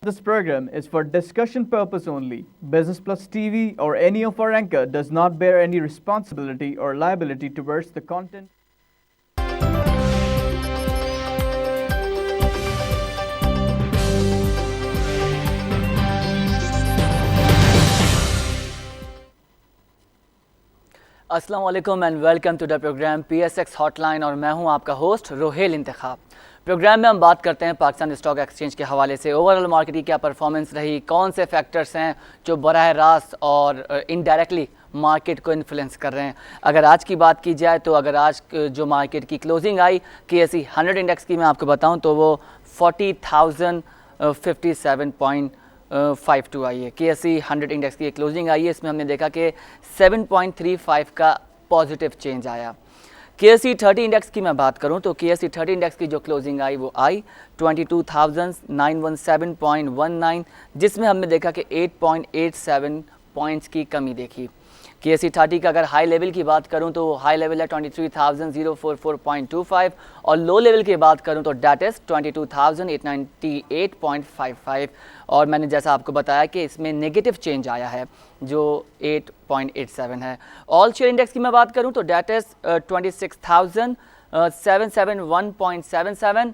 This program is for discussion purpose only. Business Plus TV or any of our anchor does not bear any responsibility or liability towards the content. अस्सलाम वालेकुम and welcome to the program PSX hotline और मैं हूं आपका host Rohel इंतखाब। Programme में हम बात करते हैं पाकिस्तान स्टॉक एक्सचेंज के हवाले से ओवरऑल मार्केट की क्या परफॉर्मेंस रही, कौन से फैक्टर्स हैं जो बराह रास्त और इनडायरेक्टली मार्केट को इन्फ्लुएंस कर रहे हैं। अगर आज की बात की जाए तो अगर आज जो मार्केट की क्लोजिंग आई KSE 100 इंडेक्स की मैं आपको बताऊं तो वो 40,057.52 आई है। KSE 100 इंडेक्स की क्लोजिंग आई है, इसमें हमने देखा कि 7.35 का पॉजिटिव चेंज आया। KSE 30 इंडेक्स की मैं बात करूं तो KSE 30 इंडेक्स की जो क्लोजिंग आई वो आई 22,917.19, जिसमें हमने देखा कि 8.87 पॉइंट्स की कमी देखी। KSE 30 का अगर हाई लेवल की बात करूं तो हाई लेवल है 23,044.25 और लो लेवल की बात करूं तो डेट इज़ 22,898.55 और मैंने जैसा आपको बताया कि इसमें नेगेटिव चेंज आया है जो 8.87 है। ऑल शेयर इंडेक्स की मैं बात करूं तो डेट इज़ 26,771.77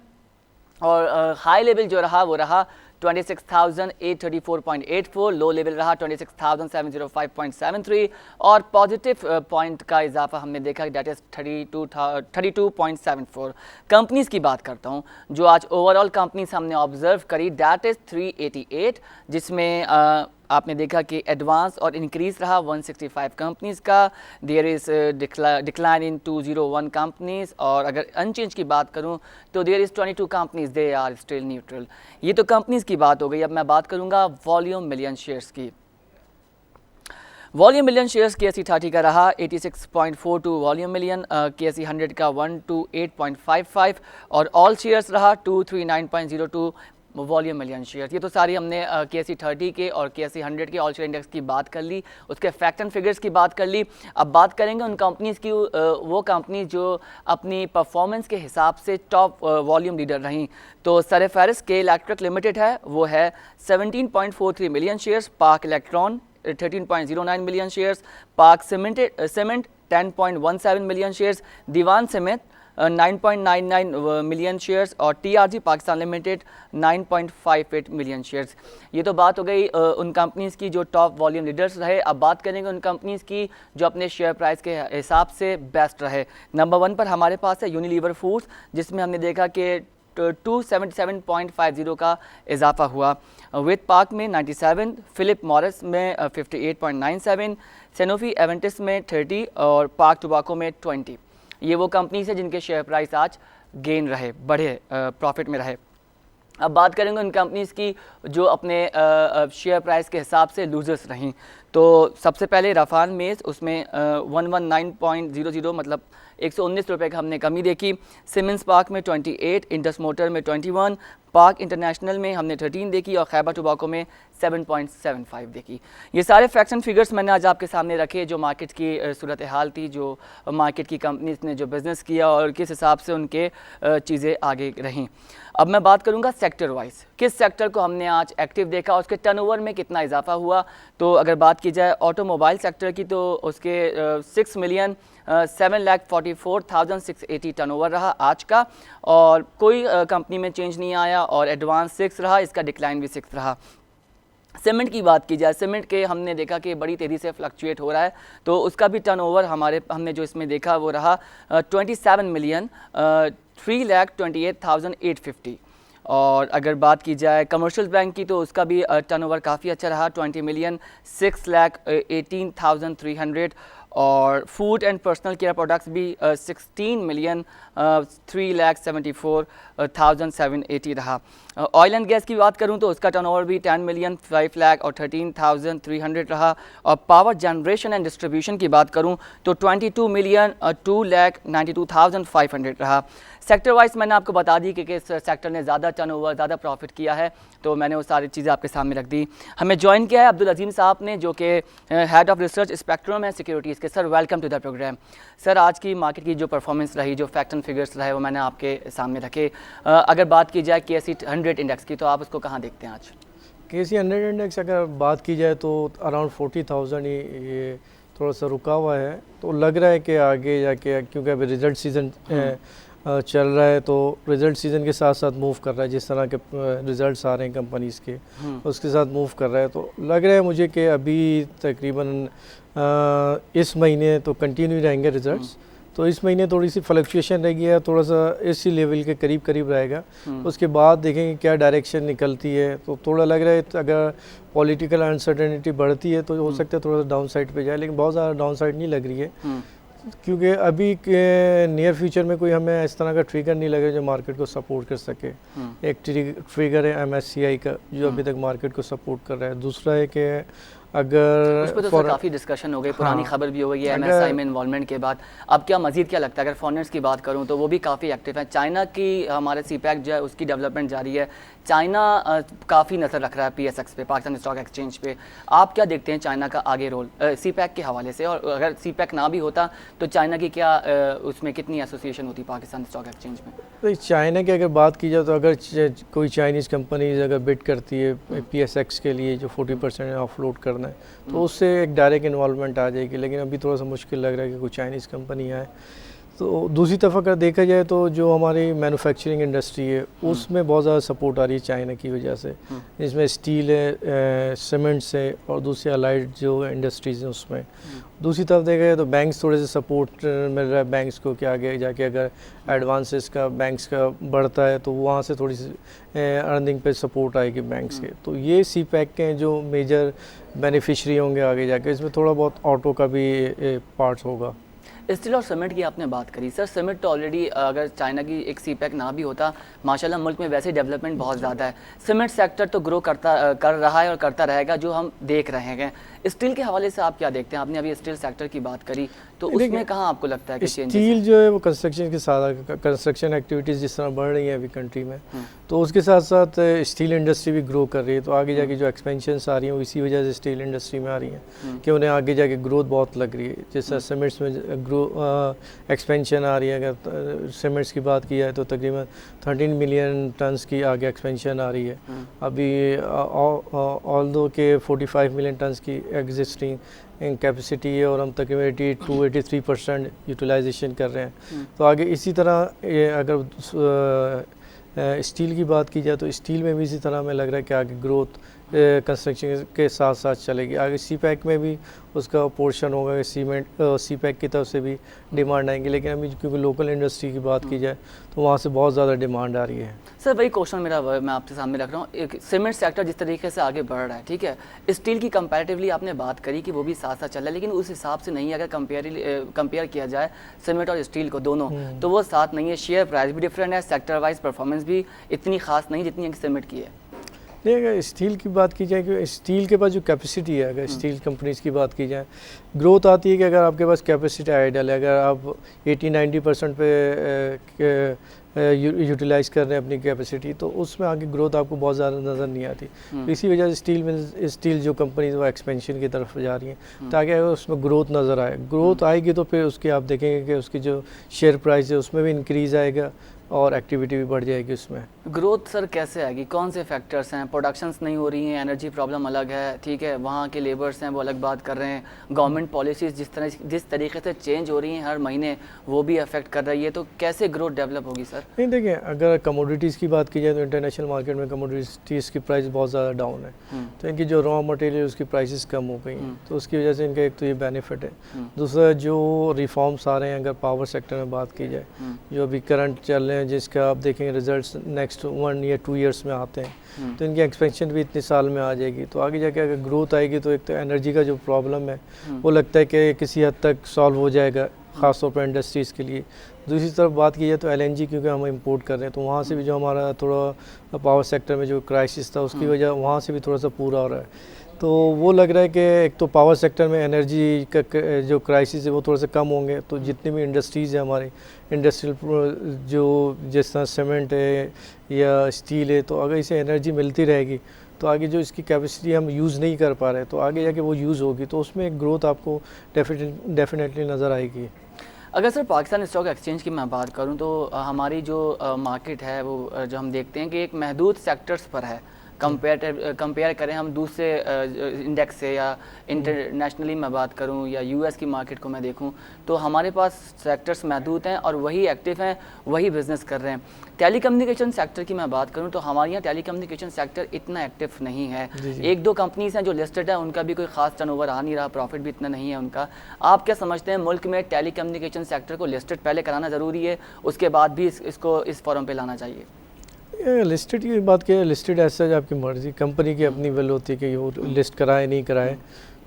और हाई लेवल जो रहा वो रहा 26,834.84, लो लेवल रहा 26,705.73 और पॉजिटिव पॉइंट का इजाफा हमने देखा डेट इज़ 32.74। कंपनीज़ की बात करता हूँ जो आज ओवरऑल कंपनीज हमने ऑब्जर्व करी डेट इज़ 388, जिसमें आपने देखा कि एडवांस और इंक्रीज रहा 165 कंपनीज़ का, there is decline in 201 companies और अगर अनचेंज की बात करूं तो there is 22 companies they are still neutral. ये तो कंपनीज़ की बात हो गई। अब मैं बात करूंगा वॉल्यूम मिलियन शेयर्स की। वॉल्यूम मिलियन शेयर्स KSE 30 का रहा 86.42 वॉल्यूम मिलियन, KSE 100 का 128.55 और ऑल शेयर्स रहा 239.02 वॉल्यूम मिलियन शेयर्स। ये तो सारी हमने KSE 30 के और KSE 100 के ऑल शेयर इंडेक्स की बात कर ली, उसके फैक्ट एंड फिगर्स की बात कर ली। अब बात करेंगे उन कंपनीज़ की, वो कंपनी जो अपनी परफॉर्मेंस के हिसाब से टॉप वॉल्यूम लीडर रहीं। तो सरफहरिस्त के इलेक्ट्रिक लिमिटेड है, वो है 17.43 मिलियन शेयर्स, पाक इलेक्ट्रॉन 13.09 मिलियन शेयर्स, पाक सीमेंट 10.17 मिलियन शेयर्स, दीवान सीमेंट 9.99 मिलियन शेयर्स और TRG Pakistan limited 9.58 million shares. ये तो बात हो गई उन कंपनीज़ की जो टॉप वॉल्यूम लीडर्स रहे। अब बात करेंगे उन कंपनीज़ की जो अपने शेयर प्राइस के हिसाब से बेस्ट रहे। नंबर 1 पर हमारे पास है यूनिलीवर फूड्स, जिसमें हमने देखा कि 277.50 का इजाफा हुआ। विद पार्क में 97, फिलिप मॉरिस में 58.97, सैनोफी एवेंटिस में 30 और पार्क टोबैको में 20। ये वो कंपनीज है जिनके शेयर प्राइस आज गेन रहे, बढ़े, प्रॉफिट में रहे। अब बात करेंगे उन कंपनीज़ की जो अपने शेयर प्राइस के हिसाब से लूजर्स रहीं। तो सबसे पहले रफान मेज़, उसमें 119.00 मतलब 119 रुपये का हमने कमी देखी। सीमेंस पार्क में 28, इंडस मोटर में 21, पार्क इंटरनेशनल में हमने 13 देखी और खैबर टोबैको में 7.75 देखी। ये सारे फैक्ट्स एंड फिगर्स मैंने आज आपके सामने रखे जो मार्केट की सूरत हाल थी, जो मार्केट की कंपनीज ने जो बिज़नेस किया और किस हिसाब से उनके चीज़ें आगे रहीं। अब मैं बात करूंगा सेक्टर वाइज, किस सेक्टर को हमने आज एक्टिव देखा, उसके टर्नओवर में कितना इजाफा हुआ। तो अगर बात की जाए ऑटोमोबाइल सेक्टर की तो उसके 6,744,680 टर्नओवर रहा आज का और कोई कंपनी में चेंज नहीं आया और एडवांस 6 रहा, इसका डिक्लाइन भी 6 रहा। सीमेंट की बात की जाए, सीमेंट के हमने देखा कि बड़ी तेज़ी से फ्लक्चुएट हो रहा है, तो उसका भी टर्नओवर हमने जो इसमें देखा वो रहा 27,328,850। और अगर बात की जाए कमर्शियल बैंक की तो उसका भी टर्नओवर काफ़ी अच्छा रहा 20,618,300 और food and personal care products भी 16,374,780 रहा। ऑयल एंड गैस की बात करूं तो उसका टर्नओवर भी 10,05,13,300 रहा और पावर जनरेशन एंड डिस्ट्रीब्यूशन की बात करूं तो 22,02,92,500 रहा। सेक्टर वाइज मैंने आपको बता दी कि किस सेक्टर ने ज़्यादा टर्नओवर, ज़्यादा प्रॉफिट किया है, तो मैंने वो सारी चीज़ें आपके सामने रख दी। हमें ज्वाइन किया है अब्दुल अजीम साहब ने, जो कि हेड ऑफ रिसर्च स्पेक्ट्रम है सिक्योरिटीज़ के। Sir welcome to the program. Sir आज की मार्केट की जो परफॉर्मेंस रही, जो फैक्ट एंड फिगर्स रहे वो मैंने आपके सामने रखे। अगर बात की जाए KSE 100 इंडेक्स की तो आप उसको कहाँ देखते हैं आज? KC 100 इंडेक्स अगर बात की जाए तो अराउंड 40,000 ही ये थोड़ा सा रुका हुआ है। तो लग रहा है कि आगे जाके, क्योंकि अभी रिज़ल्ट सीज़न चल रहा है, तो रिज़ल्ट सीज़न के साथ साथ मूव कर रहा है। जिस तरह के रिज़ल्ट्स आ रहे हैं कंपनीज़ के, उसके साथ मूव कर रहा है। तो लग रहा है मुझे कि अभी तकरीबन इस महीने तो कंटिन्यू रहेंगे रिज़ल्ट्स। तो इस महीने थोड़ी सी फ्लक्चुएशन रहेगी, या थोड़ा सा इसी लेवल के करीब करीब रहेगा। उसके बाद देखेंगे क्या डायरेक्शन निकलती है। तो थोड़ा लग रहा है अगर पॉलिटिकल अनसर्टेनिटी बढ़ती है तो हो सकता है थोड़ा सा डाउन साइड पे जाए, लेकिन बहुत ज़्यादा डाउन साइड नहीं लग रही है, क्योंकि अभी के नियर फ्यूचर में कोई हमें इस तरह का ट्रिगर नहीं लग रहा जो मार्केट को सपोर्ट कर सके। एक ट्रिगर है MSCI का जो अभी तक मार्केट को सपोर्ट कर रहा है। दूसरा है कि अगर उस पर तो काफ़ी डिस्कशन हो गई, पुरानी खबर भी हो गई है MSCI में इन्वॉल्वमेंट के बाद। अब क्या मजीद क्या लगता है? अगर फॉरेनर्स की बात करूं तो वो भी काफ़ी एक्टिव है। चाइना की हमारे CPEC जो है उसकी डेवलपमेंट जारी है। चाइना काफ़ी नज़र रख रहा है PSX पे, पाकिस्तान स्टॉक एक्सचेंज पे। आप क्या देखते हैं चाइना का आगे रोल CPEC के हवाले से? और अगर CPEC ना भी होता तो चाइना की क्या उसमें कितनी एसोसिएशन होती पाकिस्तान स्टॉक एक्सचेंज में? तो चाइना की अगर बात की जाए तो अगर कोई चाइनीज़ कंपनीज अगर बिड करती है PSX के लिए जो 40% ऑफलोड करना है, तो उससे एक डायरेक्ट इन्वॉल्वमेंट आ जाएगी। लेकिन अभी थोड़ा सा मुश्किल लग रहा है कि कोई चाइनीज़ कंपनी आए। तो दूसरी तरफ अगर देखा जाए तो जो हमारी मैन्युफैक्चरिंग इंडस्ट्री है उसमें बहुत ज़्यादा सपोर्ट आ रही है चाइना की वजह से। इसमें स्टील है, सीमेंट्स है, और दूसरी अलाइड जो इंडस्ट्रीज़ हैं उसमें। दूसरी तरफ देखा जाए तो बैंक्स थोड़े से सपोर्ट मिल रहा है बैंक्स को, कि आगे जाके अगर एडवांसेस का बैंक्स का बढ़ता है तो वहाँ से थोड़ी सी अर्निंग पे सपोर्ट आएगी बैंक्स के। तो ये CPEC के जो मेजर बेनिफिशरी होंगे आगे जाके। इसमें थोड़ा बहुत ऑटो का भी पार्ट होगा। स्टील और सीमेंट की आपने बात करी सर। सीमेंट तो ऑलरेडी अगर चाइना की एक CPEC ना भी होता, माशाल्लाह मुल्क में वैसे डेवलपमेंट बहुत ज़्यादा है। सीमेंट सेक्टर तो ग्रो कर रहा है और करता रहेगा, जो हम देख रहे हैं। स्टील के हवाले से आप क्या देखते हैं? आपने अभी स्टील सेक्टर की बात करी, तो उसमें कहाँ आपको लगता है कि स्टील जो है वो कंस्ट्रक्शन के साथ, कंस्ट्रक्शन एक्टिविटीज़ जिस तरह बढ़ रही है अभी कंट्री में, तो उसके साथ साथ स्टील इंडस्ट्री भी ग्रो कर रही है। तो आगे जाके जो एक्सपेंशंस आ रही हैं इसी वजह से स्टील इंडस्ट्री में आ रही हैं कि उन्हें आगे जाके ग्रोथ बहुत लग रही है। जैसा सीमेंट्स में एक्सपेंशन आ रही है। अगर सीमेंट्स की बात की जाए तो तकरीबन 13 मिलियन टन्स की आगे एक्सपेंशन आ रही है। अभी ऑल्दो के 45 मिलियन टन्स की एग्जिस्टिंग कैपेसिटी है, और हम तकरीबन 82-83% यूटिलाइजेशन कर रहे हैं। तो आगे इसी तरह अगर स्टील की बात की जाए तो स्टील में भी इसी तरह में लग रहा है कि आगे ग्रोथ कंस्ट्रक्शन के साथ साथ चलेगी। आगे CPEC में भी उसका पोर्शन होगा कि CPEC की तरफ से भी डिमांड आएंगी। लेकिन अभी क्योंकि लोकल इंडस्ट्री की बात की जाए तो वहाँ से बहुत ज़्यादा डिमांड आ रही है। सर वही क्वेश्चन मेरा मैं आपके सामने रख रहा हूँ। एक सीमेंट सेक्टर जिस तरीके से आगे बढ़ रहा है, ठीक है, स्टील की कंपैरेटिवली आपने बात करी कि वो भी साथ साथ चल रहा है, लेकिन उस हिसाब से नहीं। अगर कंपेयर किया जाए सीमेंट और स्टील को दोनों, तो वो साथ नहीं है। शेयर प्राइस भी डिफरेंट है, सेक्टर वाइज परफॉर्मेंस भी इतनी खास नहीं जितनी सीमेंट की है। नहीं, अगर स्टील की बात की जाए कि स्टील के पास जो कैपेसिटी है, अगर स्टील कंपनीज़ की बात की जाए, ग्रोथ आती है कि अगर आपके पास कैपेसिटी आइडल है, अगर आप 80-90% पे यूटिलाइज़ कर रहे हैं अपनी कैपेसिटी, तो उसमें आगे ग्रोथ आपको बहुत ज़्यादा नज़र नहीं आती। तो इसी वजह से स्टील जो कंपनीज वो एक्सपेंशन की तरफ जा रही हैं, ताकि उसमें ग्रोथ नज़र आए। ग्रोथ आएगी तो फिर उसकी आप देखेंगे कि उसकी जो शेयर प्राइस है उसमें भी इंक्रीज़ आएगा और एक्टिविटी भी बढ़ जाएगी उसमें। ग्रोथ सर कैसे आएगी? कौन से फैक्टर्स हैं? प्रोडक्शंस नहीं हो रही हैं, एनर्जी प्रॉब्लम अलग है, ठीक है, वहाँ के लेबर्स हैं वो अलग बात कर रहे हैं, गवर्नमेंट पॉलिसीज़ जिस तरीके से चेंज हो रही हैं हर महीने वो भी अफेक्ट कर रही है। तो कैसे ग्रोथ डेवलप होगी सर? नहीं, देखिए, अगर कमोडिटीज़ की बात की जाए तो इंटरनेशनल मार्केट में कमोडिटीज़ की प्राइस बहुत ज़्यादा डाउन है। तो इनकी जो रॉ मटेरियल उसकी प्राइसेस कम हो गई हैं, तो उसकी वजह से इनका एक तो ये बेनिफिट है। दूसरा, जो रिफॉर्म्स आ रहे हैं अगर पावर सेक्टर में बात की जाए, जो अभी करंट चल रहे हैं, जिसका आप देखेंगे रिजल्ट्स नेक्स्ट 1 या 2 ईयर्स में आते हैं, तो इनकी एक्सपेंशन भी इतने साल में आ जाएगी। तो आगे जाके अगर ग्रोथ आएगी तो एक तो एनर्जी का जो प्रॉब्लम है वो लगता है कि किसी हद तक सॉल्व हो जाएगा, ख़ासतौर पर इंडस्ट्रीज़ के लिए। दूसरी तरफ बात की जाए तो LNG, क्योंकि हम इंपोर्ट कर रहे हैं, तो वहाँ से भी जो हमारा थोड़ा पावर सेक्टर में जो क्राइसिस था उसकी वजह वहाँ से भी थोड़ा सा पूरा हो रहा है। तो वो लग रहा है कि एक तो पावर सेक्टर में एनर्जी का जो क्राइसिस है वो थोड़ा सा कम होंगे, तो जितनी भी इंडस्ट्रीज़ है हमारी इंडस्ट्रियल जो जिस तरह सीमेंट है या स्टील है, तो अगर इसे एनर्जी मिलती रहेगी तो आगे जो इसकी कैपेसिटी हम यूज़ नहीं कर पा रहे, तो आगे जाके वो यूज़ होगी, तो उसमें एक ग्रोथ आपको डेफिनेटली नज़र आएगी। अगर सर पाकिस्तान स्टॉक एक्सचेंज की मैं बात करूं तो हमारी जो मार्केट है वो जो हम देखते हैं कि एक महदूद सेक्टर्स पर है, कंपेयर करें हम दूसरे इंडेक्स से या इंटरनेशनली मैं बात करूं या यूएस की मार्केट को मैं देखूं, तो हमारे पास सेक्टर्स महदूद हैं और वही एक्टिव हैं, वही बिजनेस कर रहे हैं। टेलीकम्युनिकेशन सेक्टर की मैं बात करूं तो हमारे यहाँ टेलीकम्युनिकेशन सेक्टर इतना एक्टिव नहीं है। एक दो कंपनीज हैं जो लिस्टेड है, उनका भी कोई खास टर्नओवर आ नहीं रहा, प्रॉफिट भी इतना नहीं है उनका। आप क्या समझते हैं, मुल्क में टेलीकम्युनिकेशन सेक्टर को लिस्टेड पहले कराना ज़रूरी है, उसके बाद भी इसको इस फॉरम पे लाना चाहिए? लिस्टेड की बात की, लिस्टेड ऐसा आपकी मर्जी, कंपनी की अपनी वैल्यू होती है कि वो लिस्ट कराए नहीं कराए।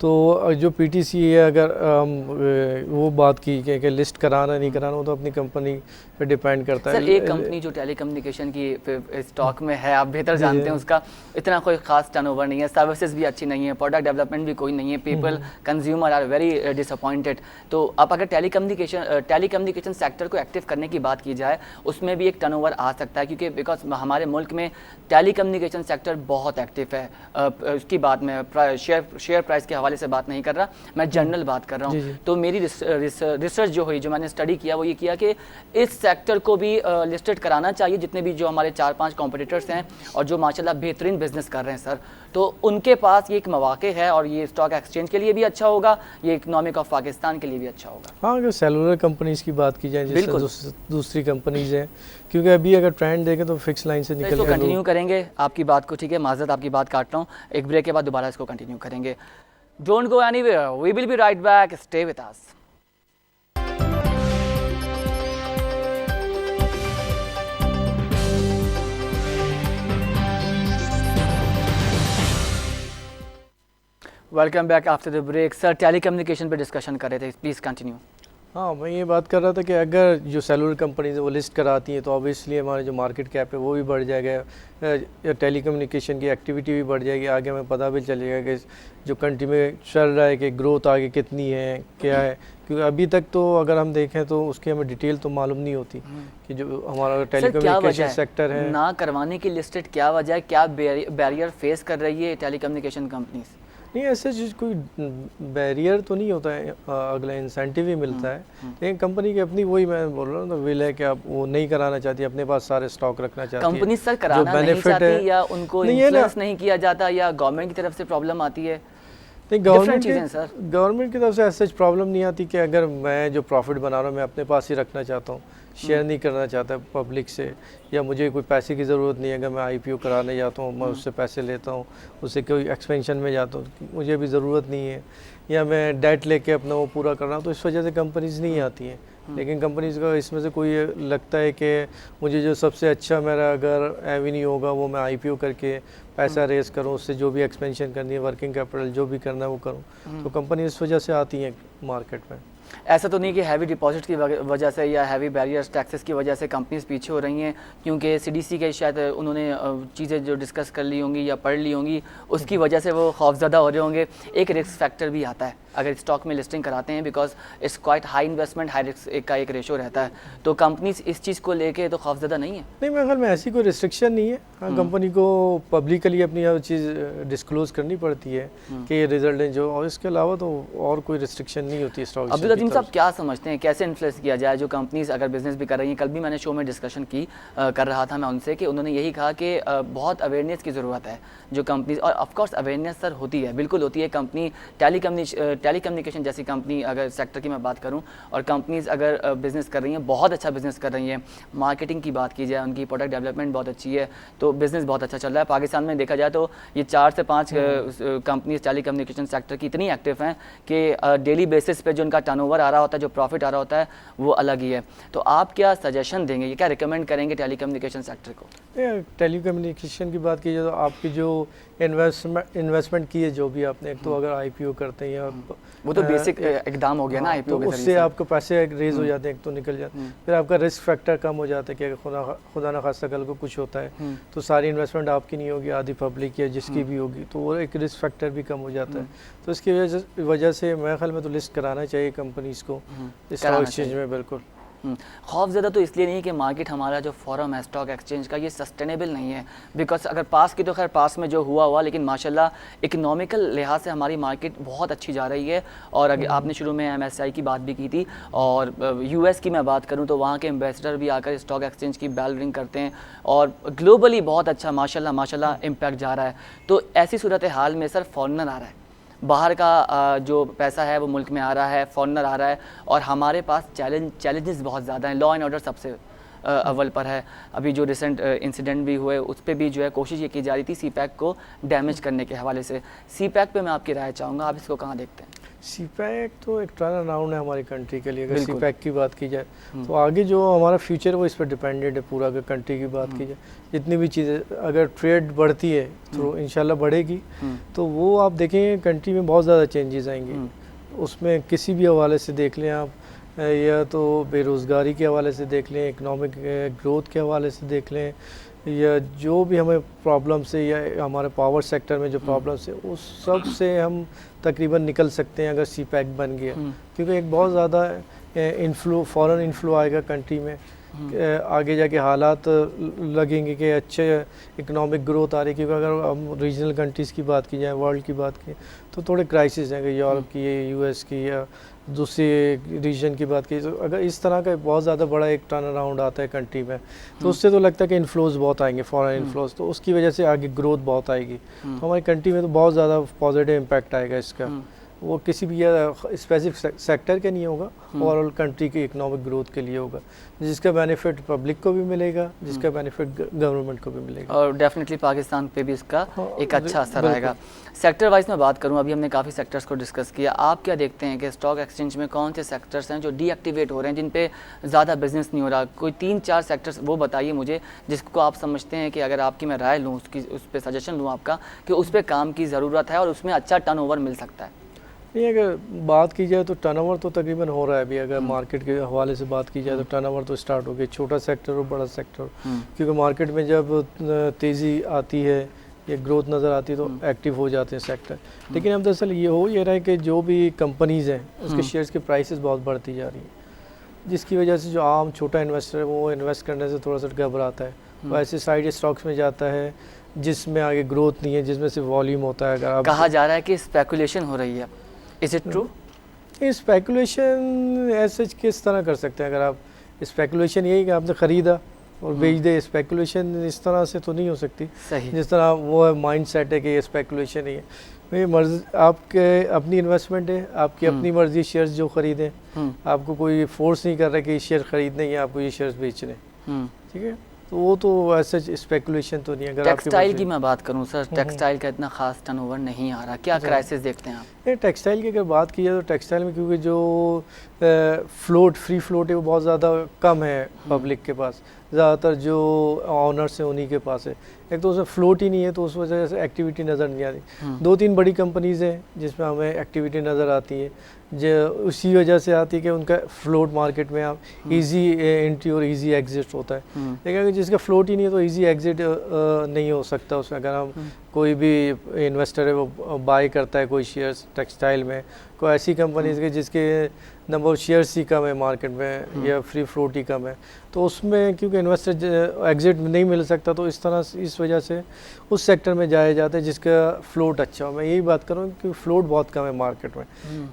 तो जो पीटीसी है, अगर वो बात की कि लिस्ट कराना नहीं कराना, वो तो अपनी कंपनी पे डिपेंड करता है। सर एक कंपनी जो टेलीकम्युनिकेशन की स्टॉक में है, आप बेहतर जानते हैं, उसका इतना कोई खास टर्नओवर नहीं है, सर्विसेज भी अच्छी नहीं है, प्रोडक्ट डेवलपमेंट भी कोई नहीं है, people consumer are very disappointed. तो आप अगर टेलीकम्युनिकेशन सेक्टर को एक्टिव करने की बात की जाए, उसमें भी एक टर्नओवर आ सकता है, क्योंकि बिकॉज हमारे मुल्क में टेलीकम्युनिकेशन सेक्टर बहुत एक्टिव है। उसकी बात में शेयर प्राइस के हवाले से बात नहीं कर रहा, मैं जनरल बात कर रहा हूँ। तो मेरी रिसर्च जो हुई, जो मैंने स्टडी किया, वो ये किया कि इस सेक्टर को भी लिस्टेड कराना चाहिए, जितने भी जो हमारे 4-5 कॉम्पिटिटर्स हैं और जो माशाल्लाह बेहतरीन बिजनेस कर रहे हैं सर, तो उनके पास ये एक मौके है और ये स्टॉक एक्सचेंज के लिए भी अच्छा होगा, ये इकोनॉमिक ऑफ पाकिस्तान के लिए भी अच्छा होगा। हाँ, अगर सेलुलर कंपनीज की बात की जाए, जैसे दूसरी कंपनीज हैं, क्योंकि अभी अगर ट्रेंड देखें तो फिक्स लाइन से निकल इसको कंटिन्यू करेंगे आपकी बात को, ठीक है, माजरत आपकी बात काट रहा हूँ, एक ब्रेक के बाद दोबारा इसको कंटिन्यू करेंगे। Don't go anywhere. We will be right back. Stay with us. Welcome back after the break. Sir, telecommunication पे डिस्कशन कर रहे थे, प्लीज़ कंटिन्यू। हाँ, मैं ये बात कर रहा था कि अगर जो सेलुलर कंपनीज है वो लिस्ट कराती हैं तो ऑब्वियसली हमारे जो मार्केट कैप है वो भी बढ़ जाएगा, टेलीकम्युनिकेशन की एक्टिविटी भी बढ़ जाएगी, आगे हमें पता भी चलेगा कि जो कंट्री में चल रहा है कि ग्रोथ आगे कितनी है, क्या है। क्योंकि अभी तक तो अगर हम देखें तो उसकी हमें डिटेल तो मालूम नहीं होती कि जो हमारा टेलीकम्युनिकेशन सेक्टर है ना करवाने की लिस्टेड, क्या वजह है, क्या बैरियर फेस कर रही है टेलीकम्युनिकेशन कंपनीज? नहीं, ऐसे चीज़ कोई बैरियर तो नहीं होता है, अगला इंसेंटिव ही मिलता है, लेकिन कंपनी की अपनी, वही मैं बोल रहा हूँ, तो विल है कि आप वो नहीं कराना चाहती, अपने पास सारे स्टॉक रखना चाहती है। कंपनी सर कराना नहीं चाहती, या उनको इन्फ्लुएंस नहीं किया जाता, या गवर्नमेंट की तरफ से प्रॉब्लम आती है? नहीं, गवर्नमेंट की तरफ से ऐसा प्रॉब्लम नहीं आती कि अगर मैं जो प्रॉफिट बना रहा हूँ मैं अपने पास ही रखना चाहता हूँ, शेयर नहीं करना चाहता पब्लिक से, या मुझे कोई पैसे की ज़रूरत नहीं है, अगर मैं आईपीओ कराने जाता हूँ मैं उससे पैसे लेता हूँ, उससे कोई एक्सपेंशन में जाता हूँ, मुझे भी ज़रूरत नहीं है, या मैं डेट लेके अपना वो पूरा कर रहा हूँ, तो इस वजह से कंपनीज़ नहीं आती हैं। लेकिन कंपनीज़ का इसमें से कोई लगता है कि मुझे जो सबसे अच्छा मेरा अगर एवेन्यू होगा वो मैं आईपीओ करके पैसा रेस करूँ, उससे जो भी एक्सपेंशन करनी है, वर्किंग कैपिटल जो भी करना है वो करूँ, तो कंपनी इस वजह से आती हैं मार्केट में। ऐसा तो नहीं कि हैवी डिपॉजिट की वजह से या हैवी बैरियर्स टैक्सेस की वजह से कंपनीज पीछे हो रही हैं, क्योंकि सीडीसी के शायद उन्होंने चीज़ें जो डिस्कस कर ली होंगी या पढ़ ली होंगी, उसकी वजह से वो खौफज़दा हो रहे होंगे। एक रिस्क फैक्टर भी आता है अगर स्टॉक में लिस्टिंग कराते हैं, because it's quite high investment high risk का एक रेशो रहता है, तो कंपनीज इस चीज़ को लेके तो खौफज़दा नहीं है? नहीं, मेरे ख्याल में ऐसी कोई रिस्ट्रिक्शन नहीं है। हाँ, कंपनी को पब्लिकली अपनी हर चीज़ डिस्क्लोज करनी पड़ती है कि ये रिजल्ट है जो, और इसके अलावा तो और कोई रिस्ट्रिक्शन नहीं होती है स्टॉक। अब्दुल अजीम साहब, क्या समझते हैं कैसे इन्फ्लुएंस किया जाए जो कंपनीज अगर बिजनेस भी कर रही हैं? कल भी मैंने शो में डिस्कशन की कर रहा था मैं उनसे कि उन्होंने यही कहा कि बहुत अवेयरनेस की ज़रूरत है जो कंपनीज, और ऑफकोर्स अवेयरनेस सर होती है, बिल्कुल होती है। कंपनी टेलीकम्युनिकेशन जैसी कंपनी अगर सेक्टर की मैं बात करूं, और कंपनीज अगर बिज़नेस कर रही हैं, बहुत अच्छा बिज़नेस कर रही हैं, मार्केटिंग की बात की जाए, उनकी प्रोडक्ट डेवलपमेंट बहुत अच्छी है, तो बिज़नेस बहुत अच्छा चल रहा है। पाकिस्तान में देखा जाए तो ये 4 से 5 कंपनीज टेलीकम्युनिकेशन सेक्टर की इतनी एक्टिव हैं कि डेली बेसिस पे जो उनका टर्नओवर आ रहा होता है, जो प्रॉफिट आ रहा होता है, वो अलग ही है। तो आप क्या सजेशन देंगे, क्या रिकमेंड करेंगे टेलीकम्युनिकेशन सेक्टर को? टेलीकम्युनिकेशन की बात की जाए तो आपकी जो इन्वेस्टमेंट की है, जो भी आपने, एक तो अगर आईपीओ करते हैं या वो तो बेसिक एकदम हो गया ना, आईपीओ तो उससे आपको पैसे रेज हो जाते हैं, एक तो निकल जाते हैं, फिर आपका रिस्क फैक्टर कम हो जाता है कि अगर खुदा ना खास्ता कल को कुछ होता है तो सारी इन्वेस्टमेंट आपकी नहीं होगी, आधी पब्लिक या जिसकी भी होगी, तो वो एक रिस्क फैक्टर भी कम हो जाता है। तो इसकी वजह से मेरे ख्याल में तो लिस्ट कराना चाहिए कंपनीज को स्टॉक एक्सचेंज में। बिल्कुल खौफज़दा तो इसलिए नहीं कि मार्केट हमारा जो फॉरम है स्टॉक एक्सचेंज का ये सस्टेनेबल नहीं है, बिकॉज अगर पास की तो खैर पास में जो हुआ, लेकिन माशाल्लाह इकोनॉमिकल लिहाज से हमारी मार्केट बहुत अच्छी जा रही है। और अगर आपने शुरू में MSCI की बात भी की थी, और US की मैं बात करूँ तो वहाँ के एम्बेसडर भी आकर स्टॉक एक्सचेंज की बेल रिंग करते हैं, और ग्लोबली बहुत अच्छा माशाल्लाह इम्पैक्ट जा रहा है। तो ऐसी सूरत हाल में सर फॉरेनर आ रहा है, बाहर का जो पैसा है वो मुल्क में आ रहा है, फॉरेनर आ रहा है, और हमारे पास चैलेंजेस बहुत ज़्यादा हैं। लॉ एंड ऑर्डर सबसे अव्वल पर है। अभी जो रिसेंट इंसिडेंट भी हुए उस पर भी जो है कोशिश ये की जा रही थी CPEC को डैमेज करने के हवाले से। CPEC पे मैं आपकी राय चाहूँगा, आप इसको कहाँ देखते हैं? CPEC तो एक टर्न अराउंड है हमारी कंट्री के लिए। अगर बिल्कुल। CPEC की बात की जाए तो आगे जो हमारा फ्यूचर है वो इस पर डिपेंडेंट है पूरा। अगर कंट्री की बात की जाए, जितनी भी चीज़ें अगर ट्रेड बढ़ती है तो इंशाल्लाह बढ़ेगी, तो वो आप देखेंगे कंट्री में बहुत ज़्यादा चेंजेस आएंगे। उसमें किसी भी हवाले से देख लें आप, या तो बेरोज़गारी के हवाले से देख लें, इकनॉमिक ग्रोथ के हवाले से देख लें, या जो भी हमें प्रॉब्लम्स है या हमारे पावर सेक्टर में जो प्रॉब्लम्स है उस सब से हम तकरीबन निकल सकते हैं अगर CPEC बन गया। क्योंकि एक बहुत ज़्यादा फॉरेन इन्फ्लो आएगा कंट्री में, आगे जाके हालात लगेंगे कि अच्छे इकोनॉमिक ग्रोथ आ रही है। क्योंकि अगर हम रीजनल कंट्रीज़ की बात की जाए, वर्ल्ड की बात की, तो थोड़े क्राइसिस हैं, कि यूरोप की, US की, या दूसरी रीजन की बात की। तो अगर इस तरह का बहुत ज़्यादा बड़ा एक टर्न अराउंड आता है कंट्री में, तो उससे तो लगता है कि इन्फ्लोज बहुत आएंगे, फॉरेन इन्फ्लोज, तो उसकी वजह से आगे ग्रोथ बहुत आएगी। तो हमारी कंट्री में तो बहुत ज़्यादा पॉजिटिव इम्पैक्ट आएगा इसका। वो किसी भी स्पेसिफिक सेक्टर के नहीं होगा, ओवरऑल कंट्री की इकोनॉमिक ग्रोथ के लिए होगा, जिसका बेनिफिट पब्लिक को भी मिलेगा, जिसका बेनिफिट गवर्नमेंट को भी मिलेगा, और डेफिनेटली पाकिस्तान पे भी इसका एक अच्छा असर आएगा। सेक्टर वाइज में बात करूं, अभी हमने काफ़ी सेक्टर्स को डिस्कस किया, आप क्या देखते हैं कि स्टॉक एक्सचेंज में कौन से सेक्टर्स हैं जो डीएक्टिवेट हो रहे हैं, जिन पे ज़्यादा बिजनेस नहीं हो रहा? कोई 3-4 सेक्टर्स वो बताइए मुझे जिसको आप समझते हैं कि अगर आपकी मैं राय लूँ, उस पर सजेशन लूँ आपका, कि उस पर काम की ज़रूरत है और उसमें अच्छा टर्नओवर मिल सकता है। नहीं, अगर बात की जाए तो टर्नओवर तो तकरीबन हो रहा है अभी। अगर मार्केट के हवाले से बात की जाए तो टर्नओवर तो स्टार्ट हो गया, छोटा सेक्टर और बड़ा सेक्टर। क्योंकि मार्केट में जब तेज़ी आती है या ग्रोथ नज़र आती है तो एक्टिव हो जाते हैं सेक्टर। लेकिन अब दरअसल ये रहा है कि जो भी कंपनीज़ हैं उसके शेयर्स की प्राइसेस बहुत बढ़ती जा रही हैं, जिसकी वजह से जो आम छोटा इन्वेस्टर है वो इन्वेस्ट करने से थोड़ा सा घबराता है, वो ऐसे साइड स्टॉक्स में जाता है जिसमें आगे ग्रोथ नहीं है, जिसमें सिर्फ वॉल्यूम होता है। अगर आप कहा जा रहा है कि स्पेकुलेशन हो रही है, इज इट ट्रू? स्पेकुलेशन ऐसे किस तरह कर सकते हैं? अगर आप स्पेकुलेशन यही कि आपने ख़रीदा और बेच दे, स्पेकुलेशन इस तरह से तो नहीं हो सकती। सही। जिस तरह वो माइंड सेट है कि ये स्पेकुलेशन ही है, मेरी मर्जी, आपके अपनी इन्वेस्टमेंट है, आपकी अपनी मर्जी, शेयर्स जो ख़रीदें, आपको कोई फोर्स नहीं कर रहा कि ये शेयर ख़रीदने या आपको ये शेयर्स बेचने, ठीक है? तो वो तो ऐसा स्पेकुलेशन तो नहीं है। अगर टेक्सटाइल की मैं बात करूं सर, टेक्सटाइल का इतना खास टर्नओवर नहीं आ रहा, क्या क्राइसिस देखते हैं आप? टेक्सटाइल की अगर बात की जाए तो टेक्सटाइल में क्योंकि जो फ्री फ्लोट है वो बहुत ज़्यादा कम है पब्लिक के पास, ज़्यादातर जो ऑनर्स हैं उन्हीं के पास है। एक तो उसमें फ्लोट ही नहीं है तो उस वजह से एक्टिविटी नज़र नहीं आती। 2-3 बड़ी कंपनीज़ हैं जिसमें हमें एक्टिविटी नज़र आती है, जो उसी वजह से आती है कि उनका फ्लोट मार्केट में आप इजी एंट्री और इजी एग्जिट होता है। लेकिन अगर जिसका फ्लोट ही नहीं है तो इजी एग्जिट नहीं हो सकता उसमें। अगर हम कोई भी इन्वेस्टर है वो बाय करता है कोई शेयर्स टेक्सटाइल में, कोई ऐसी कंपनीज के जिसके नंबर ऑफ शेयर्स ही कम है मार्केट में या फ्री फ्लोट ही कम है, तो उसमें क्योंकि इन्वेस्टर एग्जिट नहीं मिल सकता, तो इस वजह से उस सेक्टर में जाया जाता है जिसका फ्लोट अच्छा हो। मैं यही बात करूँ कि फ्लोट बहुत कम है मार्केट में,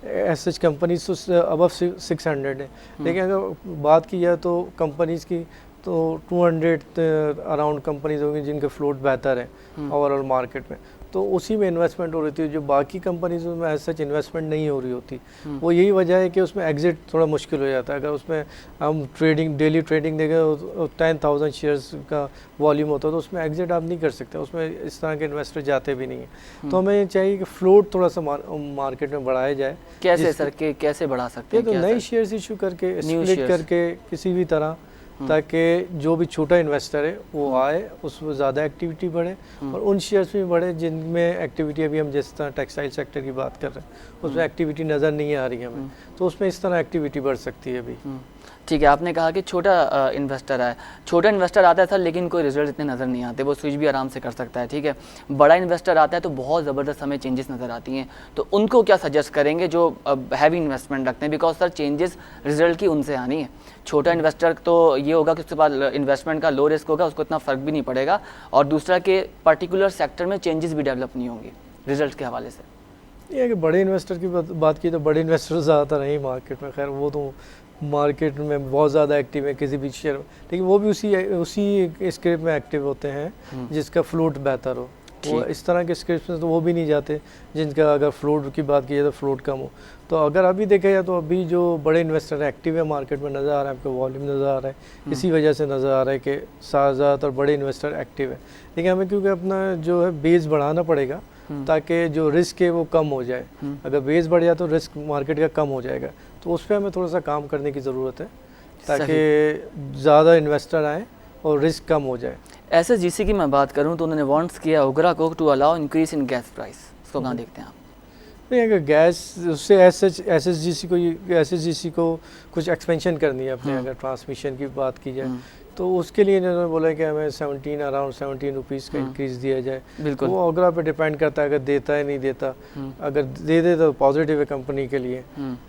ऐसे कंपनीज तो अबव 600 है। लेकिन अगर बात की जाए तो कंपनीज़ की तो 200 अराउंड कंपनीज होंगी जिनके फ्लोट बेहतर है ओवरऑल मार्केट में, तो उसी में इन्वेस्टमेंट हो रही थी। जो बाकी कंपनीज में ऐसा इन्वेस्टमेंट नहीं हो रही होती, वो यही वजह है कि उसमें एग्जिट थोड़ा मुश्किल हो जाता है। अगर उसमें हम डेली ट्रेडिंग देखें 10,000 शेयर्स का वॉल्यूम होता है तो उसमें एग्जिट आप नहीं कर सकते, उसमें इस तरह के इन्वेस्टर जाते भी नहीं हैं। तो हमें चाहिए कि फ्लोट थोड़ा सा मार्केट में बढ़ाया जाए। कैसे सर कैसे बढ़ा सकते हैं? तो नए शेयर्स इशू करके, स्प्लिट करके किसी भी तरह, ताकि जो भी छोटा इन्वेस्टर है वो आए, उसमें ज़्यादा एक्टिविटी बढ़े और उन शेयर्स में बढ़े जिनमें एक्टिविटी, अभी हम जिस तरह टेक्सटाइल सेक्टर की बात कर रहे हैं उसमें एक्टिविटी नज़र नहीं आ रही है हमें, तो उसमें इस तरह एक्टिविटी बढ़ सकती है अभी। ठीक है, आपने कहा कि छोटा इन्वेस्टर है, छोटा इन्वेस्टर आता है सर लेकिन कोई रिजल्ट इतने नज़र नहीं आते, वो स्विच भी आराम से कर सकता है, ठीक है। बड़ा इन्वेस्टर आता है तो बहुत ज़बरदस्त हमें चेंजेस नज़र आती हैं, तो उनको क्या सजेस्ट करेंगे जो हैवी इन्वेस्टमेंट रखते हैं, बिकॉज सर चेंजेस रिजल्ट की उनसे आनी है। छोटा इन्वेस्टर तो ये होगा कि उसके पास इन्वेस्टमेंट का लो रिस्क होगा, उसको इतना फ़र्क भी नहीं पड़ेगा, और दूसरा कि पर्टिकुलर सेक्टर में चेंजेस भी डेवलप नहीं होंगे रिजल्ट के हवाले से। ये है कि बड़े इन्वेस्टर की बात की तो बड़े इन्वेस्टर ज़्यादातर नहीं मार्केट में, खैर वो तो मार्केट में बहुत ज़्यादा एक्टिव है किसी भी शेयर में, लेकिन वो भी उसी स्क्रिप्ट में एक्टिव होते हैं जिसका फ्लोट बेहतर हो। वो इस तरह के स्क्रिप्ट में तो वो भी नहीं जाते जिनका अगर फ्लोट की बात की जाए तो फ्लोट कम हो। तो अगर अभी देखा जाए तो अभी जो बड़े इन्वेस्टर एक्टिव है मार्केट में नज़र आ रहा है, आपको वॉल्यूम नज़र आ रहा है, इसी वजह से नज़र आ रहा है कि ज़्यादातर बड़े इन्वेस्टर एक्टिव है। लेकिन हमें क्योंकि अपना जो है बेस बढ़ाना पड़ेगा ताकि जो रिस्क है वो कम हो जाए। अगर बेस बढ़ जाए तो रिस्क मार्केट का कम हो जाएगा, तो उस पर हमें थोड़ा सा काम करने की ज़रूरत है ताकि ज़्यादा इन्वेस्टर आएँ और रिस्क कम हो जाए। SSGC की मैं बात करूं तो उन्होंने वांट्स किया ओगरा को to allow increase in gas price, इसको कहाँ देखते हैं आप? नहीं, अगर गैस उससे SSGC को कुछ एक्सपेंशन करनी है अपने, अगर ट्रांसमिशन की बात की जाए तो उसके लिए इन्होंने बोला कि हमें अराउंड 17 रुपीज़ का इंक्रीज़ दिया जाए। बिल्कुल, वो ओगरा पे डिपेंड करता है, अगर देता है नहीं देता। अगर दे तो पॉजिटिव है कंपनी के लिए,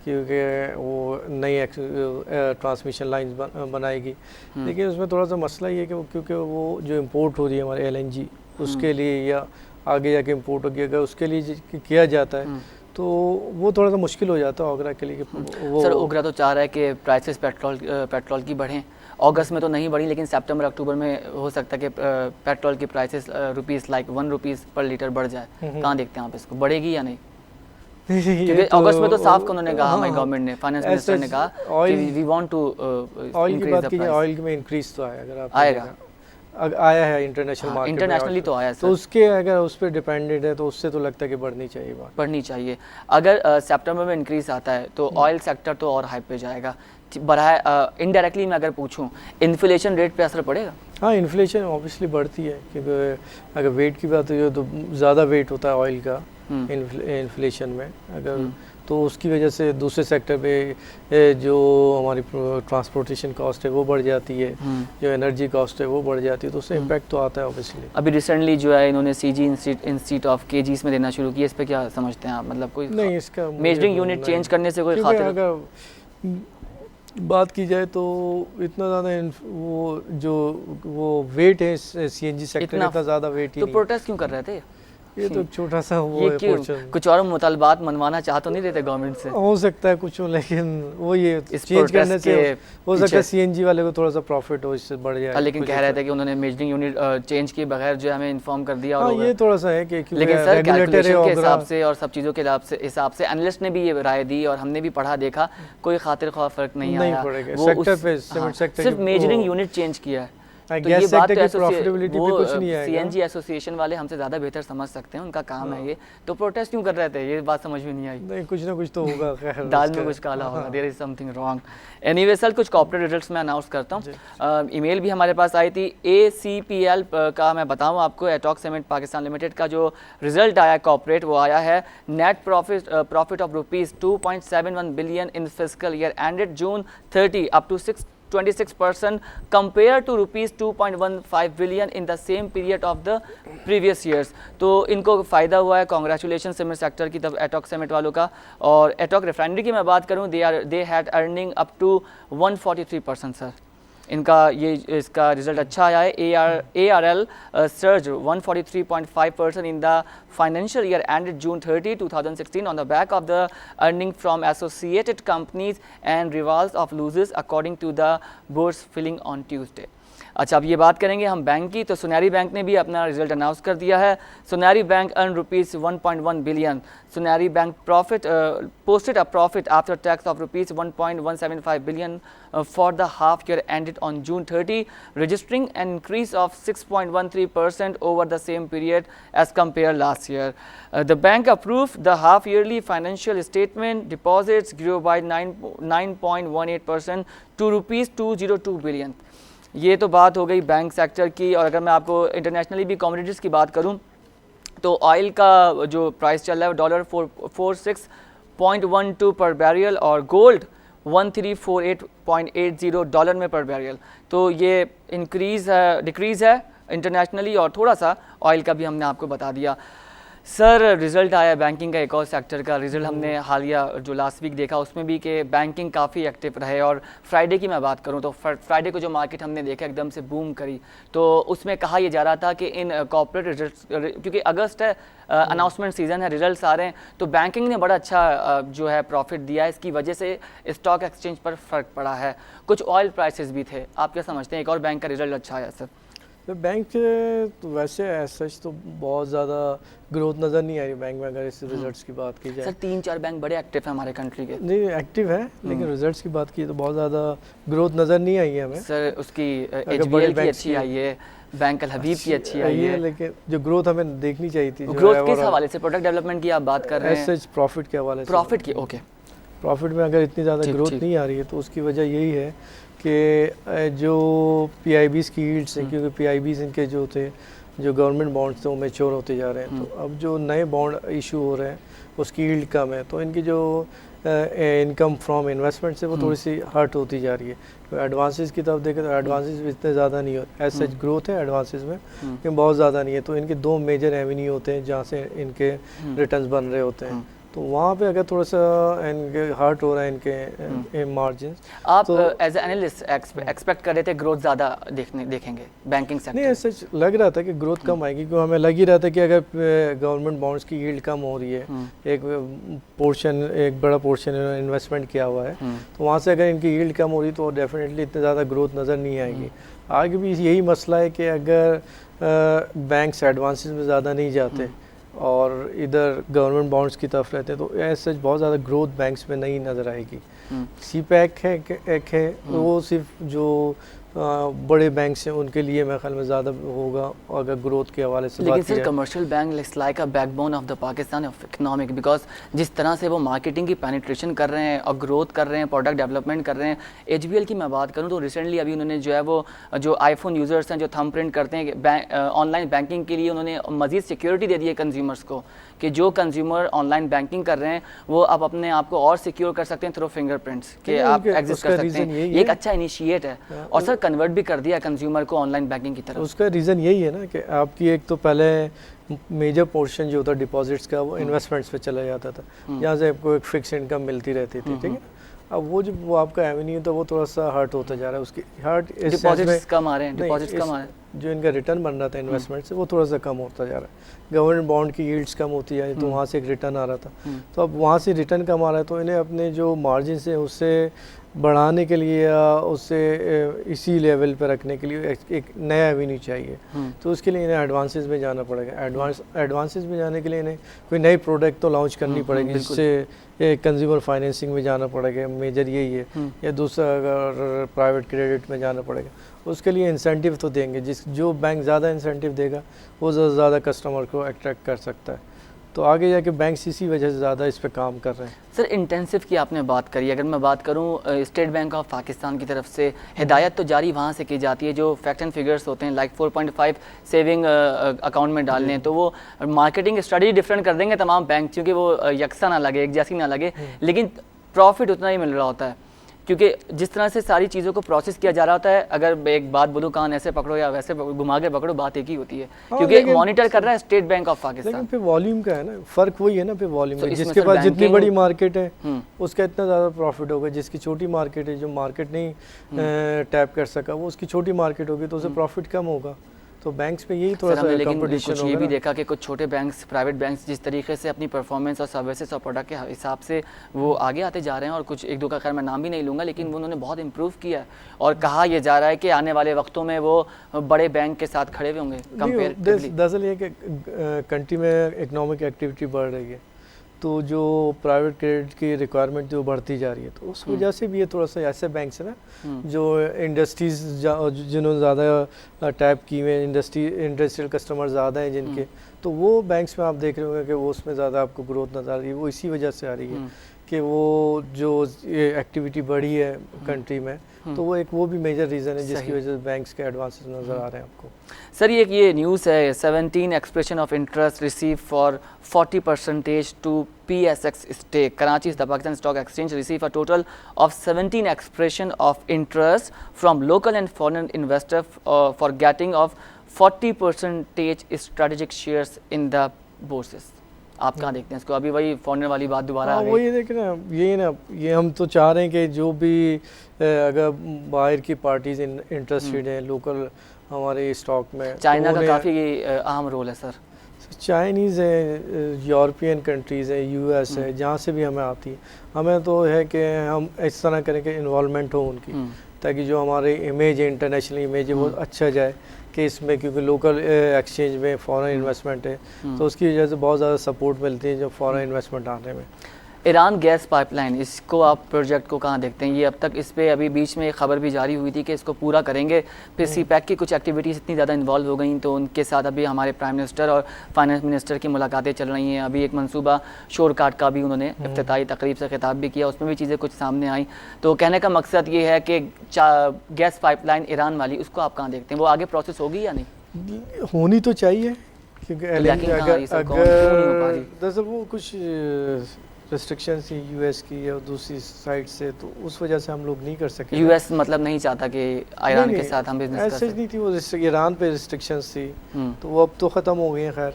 क्योंकि वो नई ट्रांसमिशन लाइन बनाएगी। लेकिन उसमें थोड़ा सा मसला ये है कि क्योंकि वो जो इम्पोर्ट हो रही है हमारे LNG उसके लिए या आगे जाके इम्पोर्ट होगी, अगर उसके लिए किया जाता है तो वो थोड़ा सा मुश्किल हो जाता है ओगरा के लिए। वो सर ओगरा तो चाह रहा है कि प्राइसेस पेट्रोल की बढ़ें, अगस्त में तो नहीं बढ़ी लेकिन सितंबर अक्टूबर में हो सकता है कि पेट्रोल की प्राइसेस ₹1 पर लीटर बढ़ जाए। कहाँ देखते हैं आप इसको, बढ़ेगी या नहीं? क्योंकि अगस्त में तो साफ उन्होंने कहा, हमारी गवर्नमेंट ने, फाइनेंस मिनिस्टर ने कहा कि वी वांट टू ऑयल की बात कीजिए, ऑयल में इंक्रीज तो आया, अगर आप आएगा, आया है इंटरनेशनल मार्केट, इंटरनेशनली तो आया तो उसके अगर उस पर डिपेंडेंट है तो उससे तो लगता है कि बढ़नी चाहिए, बढ़नी चाहिए। अगर सितंबर में इंक्रीज आता है तो ऑयल सेक्टर तो और हाइप पे जाएगा, बढ़ा इनडायरेक्टली मैं अगर पूछूं इन्फ्लेशन रेट पे असर पड़ेगा? हाँ, इन्फ्लेशन ऑब्वियसली बढ़ती है, क्योंकि अगर वेट की बात हो तो ज़्यादा वेट होता है ऑयल का इन्फ्लेशन में, अगर तो उसकी वजह से दूसरे सेक्टर पे जो हमारी ट्रांसपोर्टेशन कॉस्ट है वो बढ़ जाती है, जो एनर्जी कॉस्ट है वो बढ़ जाती है, तो उससे इम्पैक्ट तो आता है ऑब्वियसली। अभी रिसेंटली जो है इन्होंने CG इंस्टीट्यूट ऑफ KGs में देना शुरू किया, इस पे क्या समझते हैं आप? मतलब कोई नहीं, इसका मेजरिंग यूनिट चेंज करने से कोई खातिर? अगर बात की जाए तो इतना ज़्यादा वो वेट है CNG सेक्टर, इतना ज़्यादा वेट ही तो प्रोटेस्ट क्यों कर रहे थे? ये तो छोटा सा वो ये क्यों? कुछ और मुतालबात मनवाना चाह तो नहीं रहे थे गवर्नमेंट से? हो सकता है कुछ हो, लेकिन वो ये चेंज करने से हो सकता है CNG वाले को थोड़ा सा प्रॉफिट हो, इससे बढ़ जाए। लेकिन कह रहे थे कि उन्होंने मेजरिंग यूनिट चेंज किए बगैर जो हमें इन्फॉर्म कर दिया। हाँ, ये थोड़ा सा है कि लेकिन सर कैलकुलेशन के हिसाब से और सब चीज़ों के हिसाब से एनालिस्ट ने भी ये राय दी और हमने भी पढ़ा देखा, कोई खातिर ख्वाह फर्क नहीं आया। सिर्फ मेजरिंग यूनिट चेंज किया है। तो ये बात तो CNG एसोसिएशन वाले हमसे ज़्यादा बेहतर समझ सकते हैं, उनका काम है ये। तो प्रोटेस्ट क्यों कर रहे थे, ये बात समझ में नहीं आई। नहीं, कुछ ना कुछ तो होगा, दाल में कुछ काला होगा, there is something wrong. Anyway sir, कुछ कॉर्पोरेट रिजल्ट्स मैं अनाउंस करता हूँ। ईमेल भी हमारे पास आई थी। ACPL का मैं बताऊँ आपको, एटॉक सीमेंट पाकिस्तान लिमिटेड का जो रिजल्ट आया कॉर्पोरेट, वो आया है net profit of ₹2.71 billion in fiscal year ended June 30 up to 26% compared to ₹2.15 billion in the same period of the previous years। तो इनको फ़ायदा हुआ है, कॉन्ग्रेचुलेशन सीमेंट सेक्टर की तरफ एटॉक सीमेंट वालों का। और एटॉक रिफाइनरी की मैं बात करूँ, they had earning up to 143% sir, इनका इसका रिजल्ट अच्छा आया है। ARL surged 143.5% in the financial year ended June 30, 2016 on the back of the earning from associated companies and reversals of losses according to the board's filing on Tuesday। अच्छा, अब ये बात करेंगे हम बैंक की, तो सुनारी बैंक ने भी अपना रिजल्ट अनाउंस कर दिया है। Sunari bank earn ₹1.1 billion. Sunari bank posted a profit after tax of ₹1.175 billion for the half year ended on June 30, registering an increase of 6.13% over the same period as compared last year। The bank approved the half yearly financial statement. Deposits grew by 9.18% to ₹202 billion। ये तो बात हो गई bank sector की। और अगर मैं आपको इंटरनेशनली भी कमोडिटीज़ की बात करूं तो ऑयल का जो प्राइस चल रहा है $46.12 पर बैरियल और गोल्ड $1348.80 डॉलर में पर बैरल। तो ये डिक्रीज़ है इंटरनेशनली, और थोड़ा सा ऑयल का भी हमने आपको बता दिया। सर रिज़ल्ट आया बैंकिंग का, एक और सेक्टर का रिज़ल्ट हमने हालिया जो लास्ट वीक देखा उसमें भी कि बैंकिंग काफ़ी एक्टिव रहे। और फ्राइडे की मैं बात करूं तो फ्राइडे को जो मार्केट हमने देखा एकदम से बूम करी, तो उसमें कहा यह जा रहा था कि इन कॉर्पोरेट रिजल्ट्स, क्योंकि अगस्त है, अनाउंसमेंट सीज़न है, रिजल्ट्स आ रहे हैं, तो बैंकिंग ने बड़ा अच्छा जो है प्रॉफिट दिया है। इसकी वजह से स्टॉक एक्सचेंज पर फ़र्क पड़ा है। कुछ ऑयल प्राइसेस भी थे। आप क्या समझते हैं, एक और बैंक का रिजल्ट अच्छा आया सर? तो बैंक तो वैसे एज सच तो बहुत ज़्यादा ग्रोथ नज़र नहीं आ रही बैंक में, अगर इस रिजल्ट्स की बात की जाए। सर 3-4 बैंक बड़े एक्टिव हैं हमारे कंट्री के। नहीं एक्टिव है, लेकिन रिजल्ट्स की बात की तो बहुत ज़्यादा ग्रोथ नज़र नहीं आई है हमें। सर उसकी HBL की अच्छी आई है, बैंक अल हबीब की अच्छी आई है, लेकिन जो ग्रोथ हमें देखनी चाहिए थी। ग्रोथ किस हवाले से? प्रोडक्ट डेवलपमेंट की आप बात कर रहे हैं? प्रॉफिट के हवाले से। प्रॉफिट की, ओके। प्रॉफिट में अगर इतनी ज़्यादा ग्रोथ नहीं आ रही है तो उसकी वजह यही है कि जो PIBs की यील्ड्स हैं, क्योंकि PIBs इनके जो थे, जो गवर्नमेंट बॉन्ड्स थे वो मैच्योर होते जा रहे हैं, तो अब जो नए बॉन्ड इशू हो रहे हैं उसकी यील्ड कम है, तो इनकी जो इनकम फ्रॉम इन्वेस्टमेंट से वो थोड़ी सी हर्ट होती जा रही है। तो एडवांसेस की तरफ देखें तो एडवांसेस इतने ज़्यादा नहीं होते, एज सच ग्रोथ है एडवांसेस में लेकिन बहुत ज़्यादा नहीं है। तो इनके दो मेजर एवेन्यू होते हैं जहाँ से इनके रिटर्न्स बन रहे होते हैं, तो वहाँ पे अगर थोड़ा सा इनके हर्ट हो रहा है इनके मार्जिन। आप एज एनालिस्ट एक्सपेक्ट कर रहे थे ग्रोथ ज़्यादा देखेंगे बैंकिंग सेक्टर? नहीं, ऐसा लग रहा था कि ग्रोथ कम आएगी, क्योंकि हमें लग ही रहा था कि अगर गवर्नमेंट बॉन्ड्स की यील्ड कम हो रही है, एक बड़ा पोर्शन इन्वेस्टमेंट किया हुआ है, तो वहाँ से अगर इनकी यील्ड कम हो रही तो डेफिनेटली इतनी ज़्यादा ग्रोथ नज़र नहीं आएगी। आगे भी यही मसला है कि अगर बैंक्स एडवांसेस में ज़्यादा नहीं जाते और इधर गवर्नमेंट बॉन्ड्स की तरफ रहते हैं तो ऐसे बहुत ज़्यादा ग्रोथ बैंक्स में नहीं नज़र आएगी। CPEC है एक है, वो सिर्फ जो बड़े बैंक्स हैं उनके लिए मेरे ख्याल में ज़्यादा होगा अगर ग्रोथ के हवाले से। लेकिन sir commercial bank it's like a backbone of the Pakistan of economic, because जिस तरह से वो मार्केटिंग की पेनिट्रेशन कर रहे हैं और ग्रोथ कर रहे हैं, प्रोडक्ट डेवलपमेंट कर रहे हैं। HBL की मैं बात करूं तो रिसेंटली अभी उन्होंने जो है वो जो आईफोन यूज़र्स हैं जो थंब प्रिंट करते हैं ऑनलाइन बैंकिंग के लिए, उन्होंने मज़ीद सिक्योरिटी दे दी है कंज्यूमर्स को कि जो कंज्यूमर ऑनलाइन बैंकिंग कर रहे हैं वो अब अपने आप को और सिक्योर कर सकते हैं थ्रू फिंगरप्रिंट्स के आप एग्जिस्ट कर सकते हैं। ये एक अच्छा इनिशिएट है और सर कन्वर्ट भी कर दिया कंज्यूमर को ऑनलाइन बैंकिंग की तरफ। उसका रीज़न यही है ना कि आपकी एक तो पहले मेजर पोर्शन जो होता डिपॉजिट्स का वो इन्वेस्टमेंट्स पे चला जाता था, जहाँ से आपको एक फिक्स इनकम मिलती रहती थी, ठीक है। अब वो आपका एवेन्यू तो वो थोड़ा सा हर्ट होता जा रहा है, उसकी हर्ट डिपॉजिट्स कम आ रहे हैं, डिपॉजिट्स कम आ रहे हैं, जो इनका रिटर्न बन रहा था इन्वेस्टमेंट से वो थोड़ा सा कम होता जा रहा है। गवर्नमेंट बॉन्ड की यील्ड्स कम होती है तो वहाँ से एक रिटर्न आ रहा था, तो अब वहाँ से रिटर्न कम आ रहा है तो इन्हें अपने जो मार्जिन है उससे बढ़ाने के लिए या उससे इसी लेवल पर रखने के लिए एक नया एवेन्यू चाहिए। तो उसके लिए इन्हें एडवांसेस में जाना पड़ेगा। एडवांसेस में जाने के लिए इन्हें कोई नई प्रोडक्ट तो लॉन्च करनी पड़ेगी, जिससे कंज्यूमर फाइनेंसिंग में जाना पड़ेगा, मेजर यही है, या दूसरा अगर प्राइवेट क्रेडिट में जाना पड़ेगा। उसके लिए इंसेंटिव तो देंगे, जो बैंक ज़्यादा इंसेंटिव देगा वो ज़्यादा कस्टमर को अट्रैक्ट कर सकता है। तो आगे जाके बैंक्स इसी वजह से ज़्यादा इस पे काम कर रहे हैं। सर इंटेंसिव की आपने बात करी, अगर मैं बात करूं स्टेट बैंक ऑफ पाकिस्तान की तरफ से हिदायत तो जारी वहां से की जाती है, जो फैक्ट एंड फिगर्स होते हैं लाइक 4.5 सेविंग अकाउंट में डालने हैं, तो वो मार्केटिंग स्ट्रेटजी डिफरेंट कर देंगे तमाम बैंक, क्योंकि वो यकसा ना लगे, एक जैसी ना लगे, लेकिन प्रॉफिट उतना ही मिल रहा होता है, क्योंकि जिस तरह से सारी चीज़ों को प्रोसेस किया जा रहा होता है। अगर एक बात बोलूँ, कान ऐसे पकड़ो या वैसे घुमा के पकड़ो, बात एक ही होती है, क्योंकि मॉनिटर कर रहा है स्टेट बैंक ऑफ पाकिस्तान। लेकिन फिर वॉल्यूम का है ना, फ़र्क वही है ना, फिर वॉल्यूम का, जिसके पास जितनी बड़ी मार्केट है उसका इतना ज़्यादा प्रॉफिट होगा, जिसकी छोटी मार्केट है, जो मार्केट नहीं टैप कर सका, वो उसकी छोटी मार्केट होगी तो उसे प्रॉफिट कम होगा। तो बैंक्स में यही थोड़ा सा कंपटीशन होगा। ये भी देखा कि कुछ छोटे बैंक्स, प्राइवेट बैंक्स जिस तरीके से अपनी परफॉर्मेंस और सर्विसेज और प्रोडक्ट के हिसाब से वो आगे आते जा रहे हैं, और कुछ एक दो का खैर मैं नाम भी नहीं लूँगा, लेकिन उन्होंने बहुत इंप्रूव किया है और कहा यह जा रहा है कि आने वाले वक्तों में वो बड़े बैंक के साथ खड़े हुए होंगे कंपेरेटिवली। दरअसल ये कि कंट्री में इकोनॉमिक एक्टिविटी बढ़ रही है, तो जो प्राइवेट क्रेडिट की रिक्वायरमेंट जो बढ़ती जा रही है, तो उस वजह से भी ये थोड़ा सा ऐसे बैंक्स है ना जो इंडस्ट्रीज़ जिन्होंने ज़्यादा टैप की हुए, इंडस्ट्रियल कस्टमर ज़्यादा हैं जिनके, तो वो बैंक्स में आप देख रहे होंगे कि वो उसमें ज़्यादा आपको ग्रोथ नज़र आ रही है। वो इसी वजह से आ रही है कि वो जो एक्टिविटी बढ़ी है कंट्री में, तो वो भी मेजर रीज़न है जिसकी वजह से बैंक्स के एडवांसेस नज़र आ रहे हैं आपको। सर ये न्यूज़ है 17 expression of interest receive for 40% to PSX stake. Karachi the Pakistan stock exchange receive a total of 17 expression of interest from local and foreign investor for getting of 40% strategic shares in the bourses. आप कहाँ देखते हैं इसको? अभी वही foreigner वाली बात दोबारा आ गई। वही देखें ना, ये हम तो चाह रहे हैं कि जो भी अगर बाहर की पार्टीज इंटरेस्टेड हैं लोकल हमारे स्टॉक में, चाइना का काफ़ी अहम रोल है सर। चाइनीज़ है, यूरोपियन कंट्रीज़ है, US है, जहाँ से भी हमें आती है, हमें तो है कि हम इस तरह करें कि इन्वॉल्वमेंट हो उनकी, ताकि जो हमारे इमेज है, इंटरनेशनल इमेज है, वो अच्छा जाए कि इसमें, क्योंकि लोकल एक्सचेंज में फॉरेन इन्वेस्टमेंट है तो उसकी वजह से बहुत ज़्यादा सपोर्ट मिलती है जो फॉरेन इन्वेस्टमेंट आने में। ईरान गैस पाइपलाइन, इसको आप प्रोजेक्ट को कहाँ देखते हैं? ये अब तक इस पे अभी बीच में एक खबर भी जारी हुई थी कि इसको पूरा करेंगे, फिर CPEC की कुछ एक्टिविटीज़ इतनी ज़्यादा इन्वॉल्व हो गई तो उनके साथ अभी हमारे प्राइम मिनिस्टर और फाइनेंस मिनिस्टर की मुलाकातें चल रही हैं। अभी एक मंसूबा शोर काट का भी उन्होंने इफ्तिताई तकरीब से खिताब भी किया, उसमें भी चीज़ें कुछ सामने आई। तो कहने का मकसद ये है कि गैस पाइपलाइन ईरान वाली, उसको आप कहाँ देखते हैं? वो आगे प्रोसेस होगी या नहीं? होनी तो चाहिए, क्योंकि दरअसल वो कुछ रिस्ट्रिक्शन थी US की या दूसरी साइड से, तो उस वजह से हम लोग नहीं कर सके। US मतलब नहीं चाहता कि ईरान के साथ हम बिजनेस कर सकें? नहीं थी वो, ईरान पे रिस्ट्रिक्शंस थी तो वो अब तो ख़त्म हो गई हैं। खैर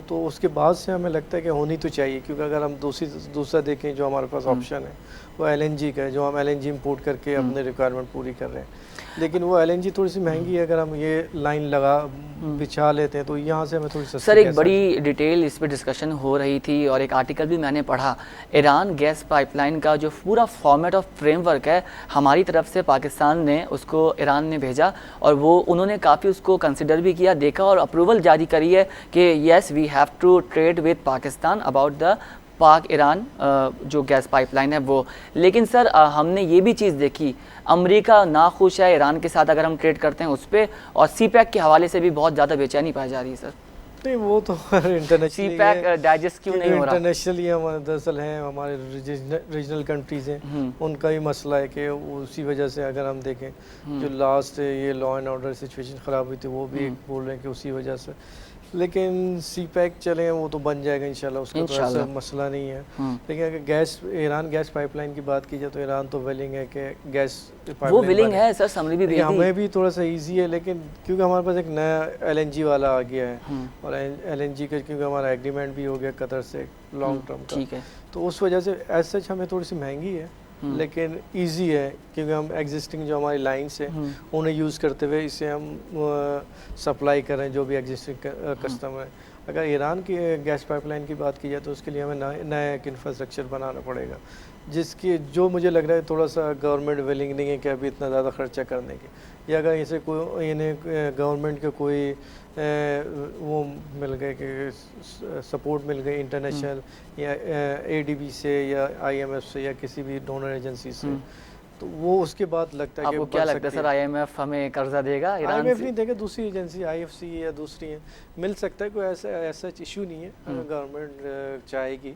तो उसके बाद से हमें लगता है कि होनी तो चाहिए, क्योंकि अगर हम दूसरा देखें जो हमारे पास ऑप्शन है वो LNG का है, जो हम LNG इंपोर्ट करके अपने रिक्वायरमेंट पूरी कर रहे हैं, लेकिन वो LNG थोड़ी सी महंगी है। अगर हम ये लाइन बिछा लेते हैं तो यहाँ से हमें थोड़ी सस्ती। सर एक बड़ी डिटेल इस पर डिस्कशन हो रही थी और एक आर्टिकल भी मैंने पढ़ा, ईरान गैस पाइपलाइन का जो पूरा फॉर्मेट ऑफ फ्रेमवर्क है हमारी तरफ से पाकिस्तान ने उसको ईरान ने भेजा और वो उन्होंने काफ़ी उसको कंसिडर भी किया, देखा और अप्रूवल जारी करी है कि yes we have to trade with Pakistan about the Pak Iran जो गैस पाइपलाइन है वो। लेकिन सर हमने ये भी चीज़ देखी, अमेरिका नाखुश है ईरान के साथ अगर हम ट्रेड करते हैं उस पर, और CPEC के हवाले से भी बहुत ज़्यादा बेचैनी पाई जा रही है सर। नहीं वो तो इंटरनेशनल CPEC डाइजेस्ट क्यों नहीं हो रहा? इंटरनेशनली हमारे दरअसल हैं, हमारे रीजनल कंट्रीज़ हैं, उनका ही मसला है कि उसी वजह से अगर हम देखें जो लास्ट ये लॉ एंड ऑर्डर सिचुएशन ख़राब हुई थी वो भी बोल रहे हैं कि उसी वजह से। लेकिन CPEC चले वो तो बन जाएगा इंशाल्लाह, उसका तो ऐसा मसला नहीं है। लेकिन अगर ईरान गैस पाइपलाइन की बात की जाए तो ईरान तो विलिंग है कि गैस वो विलिंग है सर, समरी भी हमें भी थोड़ा सा इजी है, लेकिन क्योंकि हमारे पास एक नया LNG वाला आ गया है और LNG का क्योंकि हमारा एग्रीमेंट भी हो गया कतर से लॉन्ग टर्म का, ठीक है, तो उस वजह से एज सच हमें थोड़ी सी महंगी है लेकिन इजी है, क्योंकि हम एग्जिस्टिंग जो हमारी लाइन्स हैं उन्हें यूज़ करते हुए इसे हम सप्लाई करें जो भी एग्जिस्टिंग कस्टमर है। अगर ईरान की गैस पाइपलाइन की बात की जाए तो उसके लिए हमें नया एक इंफ्रास्ट्रक्चर बनाना पड़ेगा, जिसकी जो मुझे लग रहा है थोड़ा सा गवर्नमेंट विलिंग नहीं है कि अभी इतना ज़्यादा खर्चा करने के, या अगर इसे कोई इन्हें गवर्नमेंट के कोई वो मिल गए कि सपोर्ट मिल गई इंटरनेशनल या ADB से या IMF से या किसी भी डोनर एजेंसी से, तो वो उसके बाद लगता है कि आपको क्या लगता है सर IMF हमें कर्जा देगा? ईरान IMF नहीं देगा, दूसरी एजेंसी IFC या दूसरी है, मिल सकता है, कोई ऐसा इशू नहीं है। अगर गवर्नमेंट चाहेगी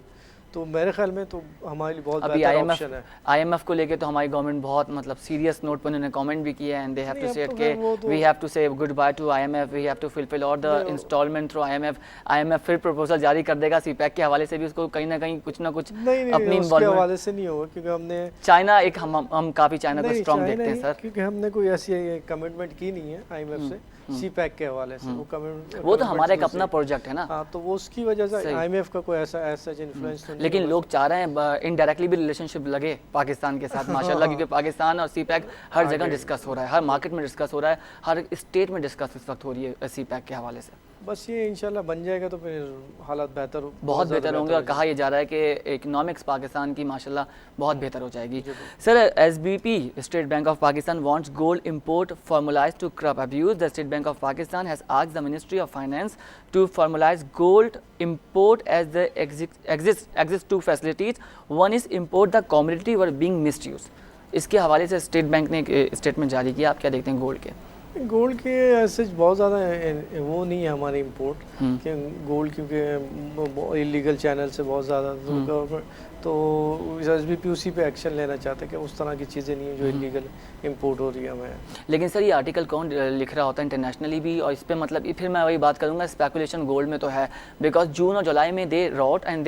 तो मेरे ख्याल में तो हमारे लिए बहुत बेहतर ऑप्शन है। IMF को लेके तो हमारी गवर्नमेंट बहुत मतलब सीरियस नोट पर उन्होंने कमेंट भी किया है, and they have to said के we have to say good bye to IMF, we have to fulfil all the instalment through IMF फिर प्रपोजल जारी कर देगा CPEC के हवाले से भी, उसको कहीं ना कहीं कुछ ना कुछ अपनी इन्वॉल्वमेंट हवाले से नहीं होगा, क्योंकि हमने चाइना एक हम काफ़ी चाइना को स्ट्रॉन्ग देखते हैं सर, क्योंकि हमने कोई ऐसी कमिटमेंट की नहीं है IMF से CPEC के हवाले से, वो तो हमारा एक अपना प्रोजेक्ट है ना। हाँ, तो वो उसकी वजह से IMF का कोई ऐसा इन्फ्लुएंस नहीं, लेकिन लोग चाह रहे हैं इनडायरेक्टली भी रिलेशनशिप लगे पाकिस्तान के साथ माशाल्लाह, क्योंकि पाकिस्तान और CPEC हर जगह डिस्कस हो रहा है, हर मार्केट में डिस्कस हो रहा है, हर स्टेट में डिस्कस इस वक्त हो रही है CPEC के हवाले से। बस ये इंशाल्लाह बन जाएगा तो फिर हालात बहुत बेहतर होंगे, और कहा यह जा रहा है कि इकोनॉमिक्स पाकिस्तान की माशाल्लाह बहुत बेहतर हो जाएगी। Sir SBP state bank of Pakistan wants gold import formulise to curb abuse. The State Bank of Pakistan has asked the Ministry of Finance to formalize gold import as the exist two facilities. One is import the commodity were being misused. इसके हवाले से state bank ने एक statement जारी किया, आप क्या देखते हैं गोल्ड के? गोल्ड के ऐसे बहुत ज़्यादा वो नहीं है हमारी इंपोर्ट कि गोल्ड, क्योंकि इलीगल चैनल से बहुत ज़्यादा तो SBP उसी पे एक्शन लेना चाहते हैं कि उस तरह की चीज़ें नहीं है जो इलीगल इंपोर्ट हो रही है हमें। लेकिन सर ये आर्टिकल कौन लिख रहा होता है इंटरनेशनली भी, और इस पे मतलब फिर मैं वही बात करूँगा, स्पेकुलेशन गोल्ड में तो है, बिकॉज जून और जुलाई में they wrote and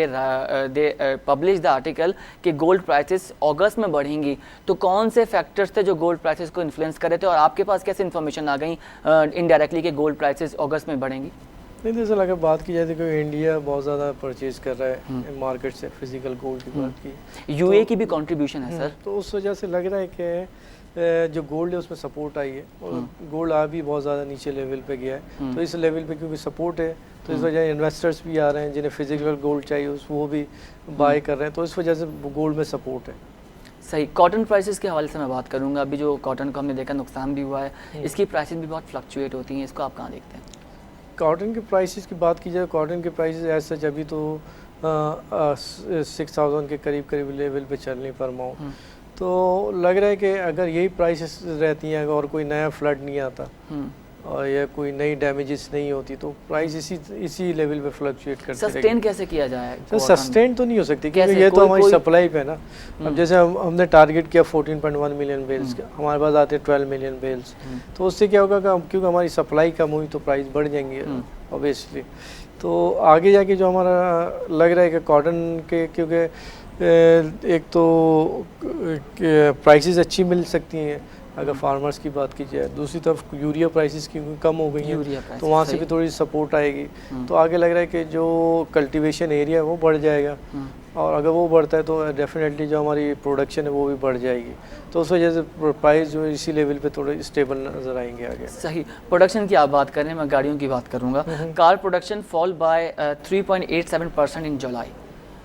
they publish the article कि गोल्ड प्राइसेस अगस्त में बढ़ेंगी। तो कौन से फैक्टर्स थे जो गोल्ड प्राइसेस को इन्फ्लुएंस कर रहे थे, और आपके पास कैसे इन्फॉर्मेशन आ गई इनडायरेक्टली कि गोल्ड प्राइसेस अगस्त में बढ़ेंगी? नहीं, जैसे अगर बात की जाए तो इंडिया बहुत ज़्यादा परचेज कर रहा है मार्केट से फिजिकल गोल्ड की बात की, यूए की भी कंट्रीब्यूशन है सर, तो उस वजह से लग रहा है कि जो गोल्ड है उसमें सपोर्ट आई है, और गोल्ड आ भी बहुत ज़्यादा नीचे लेवल पे गया है। तो इस लेवल पे क्योंकि सपोर्ट है तो इस वजह इन्वेस्टर्स भी आ रहे हैं जिन्हें फिजिकल गोल्ड चाहिए वो भी बाय कर रहे हैं, तो इस वजह से गोल्ड में सपोर्ट है। सही। कॉटन प्राइसेस के हवाले से मैं बात करूंगा, अभी जो कॉटन को हमने देखा नुकसान भी हुआ है, इसकी प्राइसेस भी बहुत फ्लक्चुएट होती हैं, इसको आप कहाँ देखते हैं? कॉटन के प्राइसेस की बात की जाए, कॉटन के प्राइसेस ऐसा सच अभी तो 6000 के करीब लेवल पे चल रही पर माउंट, तो लग रहा है कि अगर यही प्राइसेस रहती हैं और कोई नया फ्लड नहीं आता और या कोई नई डैमेजेस नहीं होती तो प्राइस इसी लेवल पे फ्लक्चुएट करते रहेंगे। सस्टेन कैसे किया जाए? सर सस्टेन तो नहीं हो सकती क्योंकि ये तो हमारी सप्लाई पे ना। अब जैसे हमने टारगेट किया 14.1 मिलियन बेल्स का, हमारे पास आते हैं 12 मिलियन बेल्स, तो उससे क्या होगा क्योंकि हमारी सप्लाई कम हुई तो प्राइस बढ़ जाएंगे ऑब्वियसली। तो आगे जाके जो हमारा लग रहा है कि कॉटन के, क्योंकि एक तो प्राइसेस अच्छी मिल सकती हैं अगर फार्मर्स की बात की जाए, दूसरी तरफ यूरिया प्राइसेस की कम हो गई हैं तो वहाँ से भी थोड़ी सपोर्ट आएगी। तो आगे लग रहा है कि जो कल्टीवेशन एरिया है वो बढ़ जाएगा, और अगर वो बढ़ता है तो डेफिनेटली जो हमारी प्रोडक्शन है वो भी बढ़ जाएगी, तो उस वजह से प्राइस जो इसी लेवल पे थोड़े स्टेबल नज़र आएंगे आगे। सही। प्रोडक्शन की आप बात करें, मैं गाड़ियों की बात करूँगा। कार प्रोडक्शन फॉल बाय 3.87% इन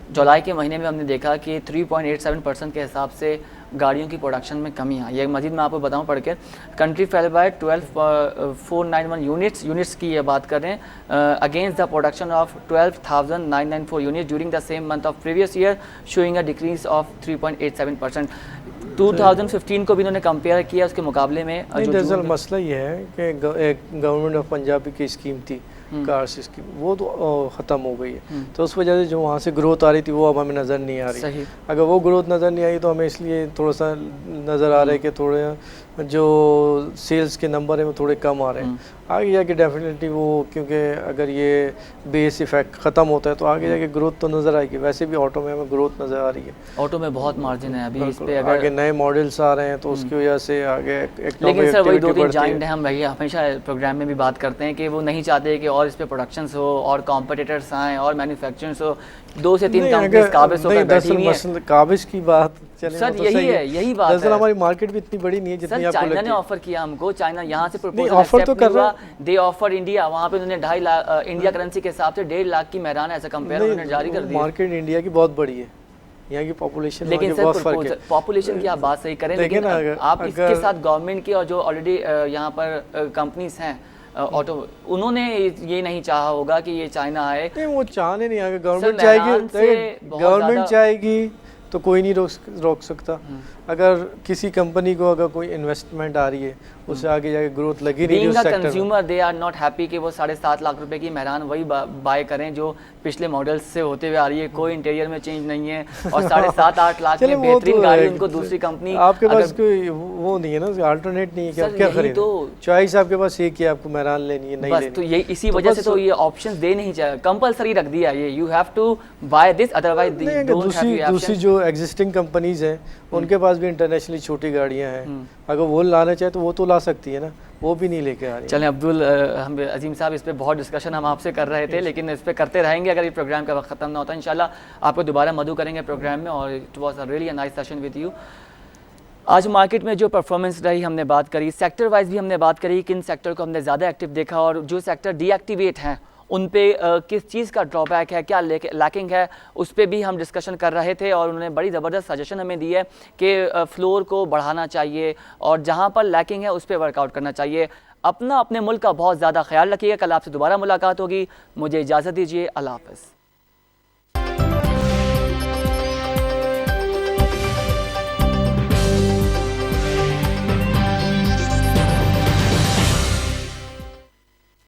जुलाई के महीने में हमने देखा कि 3.87% के हिसाब से गाड़ियों की प्रोडक्शन में कमी आई है। मजीद मैं आपको बताऊं पढ़ के, कंट्री फेल बाय 12,491 यूनिट्स की ये बात कर रहे हैं against the production of 12,994 unit during the same month of previous year, showing a decrease of 3.87%। 2015 को भी इन्होंने कंपेयर किया उसके मुकाबले में। दरअसल मसला ये है कि गवर्नमेंट ऑफ पंजाब की स्कीम थी कार्स स्कीम, वो तो ख़त्म हो गई है, तो उस वजह से जो वहाँ से ग्रोथ आ रही थी वो अब हमें नज़र नहीं आ रही। सही। अगर वो ग्रोथ नज़र नहीं आई तो हमें इसलिए थोड़ा सा नज़र आ रहा है कि थोड़े जो सेल्स के नंबर हैं वो थोड़े कम आ रहे हैं। आगे जाके डेफिनेटली वो, क्योंकि अगर ये बेस इफेक्ट ख़त्म होता है तो आगे जाके ग्रोथ तो नज़र आएगी। वैसे भी ऑटो में हमें ग्रोथ नज़र आ रही है, ऑटो में बहुत मार्जिन है अभी इस पे, अगर आगे नए मॉडल्स आ रहे हैं तो उसकी वजह से आगे। लेकिन सर वही 2-3 जाइंट है, हम वही हमेशा प्रोग्राम में भी बात करते हैं कि वो नहीं चाहते कि और इस पे प्रोडक्शंस हो और कॉम्पिटिटर्स आएँ और मैन्युफैक्चर्स हो, 2 से 3 कंपनीज काबिज होकर बैठी हुई हैं। काबिज की बात चले सर, यही बात है। दरअसल हमारी मार्केट भी इतनी बड़ी नहीं है जितनी आपको लगती है। चाइना ने ऑफर किया हमको, चाइना यहाँ से प्रपोजल ऑफर तो कर रहा, दे ऑफर इंडिया, वहाँ पे उन्होंने 2.5 लाख इंडिया करेंसी के हिसाब से 1.5 लाख की मेहरान ऐसा कंपेयर उन्होंने जारी कर दिया। मार्केट इंडिया की बहुत बड़ी है, यहाँ की पॉपुलेशन, लेकिन सर पॉपुलेशन की आप बात सही करें, लेकिन आप इसके साथ गवर्नमेंट की और जो ऑलरेडी यहाँ पर कंपनीज हैं ऑटो, उन्होंने ये नहीं चाहा होगा कि ये चाइना आए। नहीं, वो चाहने नहीं, अगर गवर्नमेंट चाहेगी तो कोई नहीं रोक सकता। अगर किसी कंपनी को अगर कोई इन्वेस्टमेंट आ रही है उससे आगे जाके ग्रोथ लगी नहीं उस सेक्टर में। Consumer they are not happy कि वो 7.5 लाख रुपए की मेहरान वही बाय करें जो पिछले मॉडल्स से होते हुए आ रही है, कोई इंटीरियर में चेंज नहीं है और 7.5-8 लाख में बेहतरीन गाड़ी उनको दूसरी कंपनी। आपके पास कोई वो नहीं है ना, अल्टरनेट नहीं है कि आप क्या खरीदें, तो चॉइस आपके पास एक ही, आपको मेहरान लेनी है नहीं लेनी। तो ये इसी वजह से तो ये ऑप्शंस दे नहीं चाहिए, कंपलसरी रख दिया ये, you have to buy this otherwise दूसरी जो एग्जिस्टिंग कंपनीज हैं उनके पास भी इंटरनेशनली छोटी गाड़ियां हैं, अगर वो लाना चाहे तो वो तो ला सकती है ना, वो भी नहीं लेके आ रही। चलें अब्दुल, हम अजीम साहब इस पे बहुत डिस्कशन हम आपसे कर रहे थे, लेकिन इस पे करते रहेंगे अगर ये प्रोग्राम का वक्त ख़त्म ना होता। इंशाल्लाह आपको दोबारा मदू करेंगे प्रोग्राम में, और it was a really nice session with you. आज मार्केट में जो परफॉर्मेंस रही हमने बात करी, सेक्टर वाइज भी हमने बात करी, किन सेक्टर को हमने ज़्यादा एक्टिव देखा और जो सेक्टर डीएक्टिवेट हैं उन पे किस चीज़ का ड्रॉबैक है, क्या लैकिंग है, उस पर भी हम डिस्कशन कर रहे थे। और उन्होंने बड़ी ज़बरदस्त सजेशन हमें दी है कि फ्लोर को बढ़ाना चाहिए और जहाँ पर लैकिंग है उस पर वर्कआउट करना चाहिए। अपने मुल्क का बहुत ज़्यादा ख्याल रखिएगा। कल आपसे दोबारा मुलाकात होगी, मुझे इजाज़त दीजिए, अल्लाह हाफ़िज़।